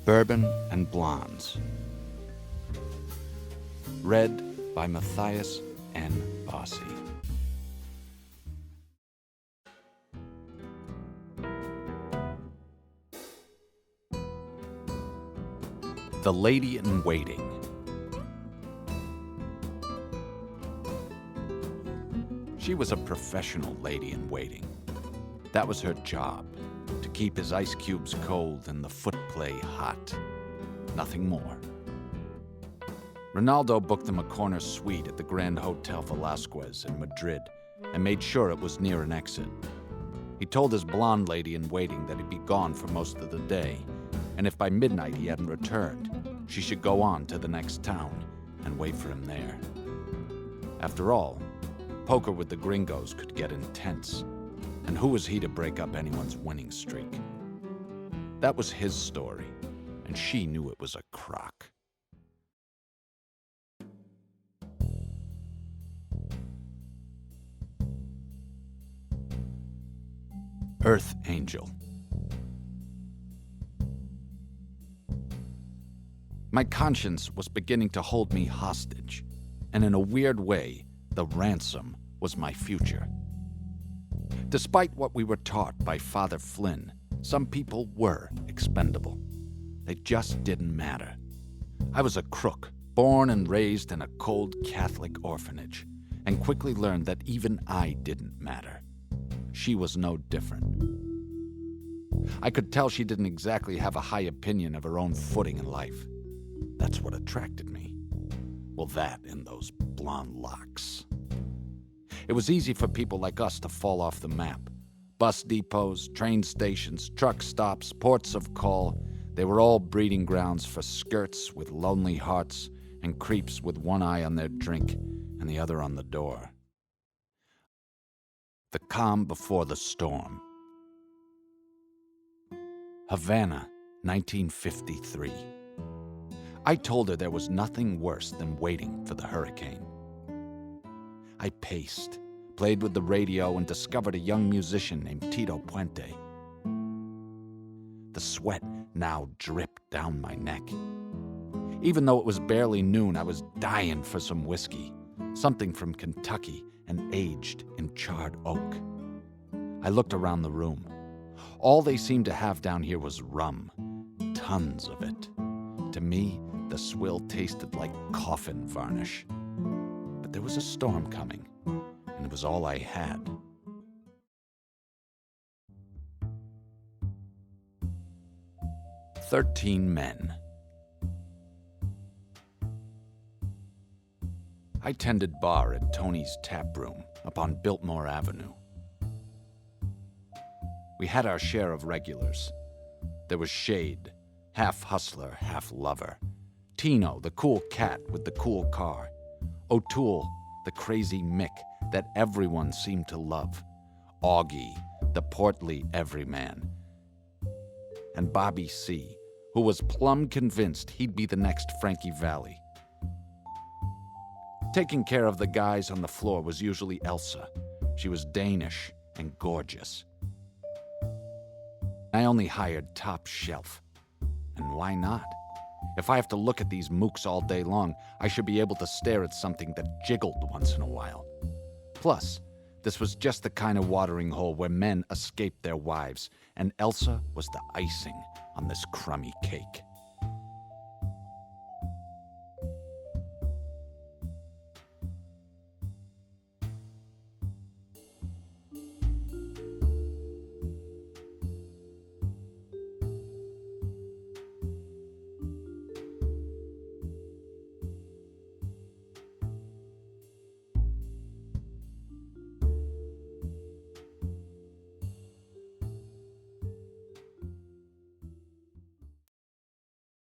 Bourbon and Blondes. Read by Matthias N. Bossi. The Lady in Waiting. She was a professional lady in waiting. That was her job, to keep his ice cubes cold and the footplay hot. Nothing more. Ronaldo booked them a corner suite at the Grand Hotel Velasquez in Madrid and made sure it was near an exit. He told his blonde lady in waiting that he'd be gone for most of the day, and if by midnight he hadn't returned, she should go on to the next town and wait for him there. After all, poker with the gringos could get intense, and who was he to break up anyone's winning streak? That was his story, and she knew it was a crock. Earth Angel. My conscience was beginning to hold me hostage, and in a weird way, the ransom was my future. Despite what we were taught by Father Flynn, some people were expendable. They just didn't matter. I was a crook, born and raised in a cold Catholic orphanage, and quickly learned that even I didn't matter. She was no different. I could tell she didn't exactly have a high opinion of her own footing in life. That's what attracted me. Well, that and those blonde locks. It was easy for people like us to fall off the map. Bus depots, train stations, truck stops, ports of call, they were all breeding grounds for skirts with lonely hearts and creeps with one eye on their drink and the other on the door. The calm before the storm. Havana, 1953. I told her there was nothing worse than waiting for the hurricane. I paced, played with the radio, and discovered a young musician named Tito Puente. The sweat now dripped down my neck. Even though it was barely noon, I was dying for some whiskey, something from Kentucky and aged in charred oak. I looked around the room. All they seemed to have down here was rum, tons of it. To me, the swill tasted like coffin varnish. But there was a storm coming, and it was all I had. "13 Men. I tended bar at Tony's Tap Room up on Biltmore Avenue. We had our share of regulars. There was Shade, half hustler, half lover. Tino, the cool cat with the cool car. O'Toole, the crazy Mick that everyone seemed to love. Augie, the portly everyman. And Bobby C., who was plumb convinced he'd be the next Frankie Valli. Taking care of the guys on the floor was usually Elsa. She was Danish and gorgeous. I only hired top shelf. And why not? If I have to look at these mooks all day long, I should be able to stare at something that jiggled once in a while. Plus, this was just the kind of watering hole where men escaped their wives, and Elsa was the icing on this crummy cake.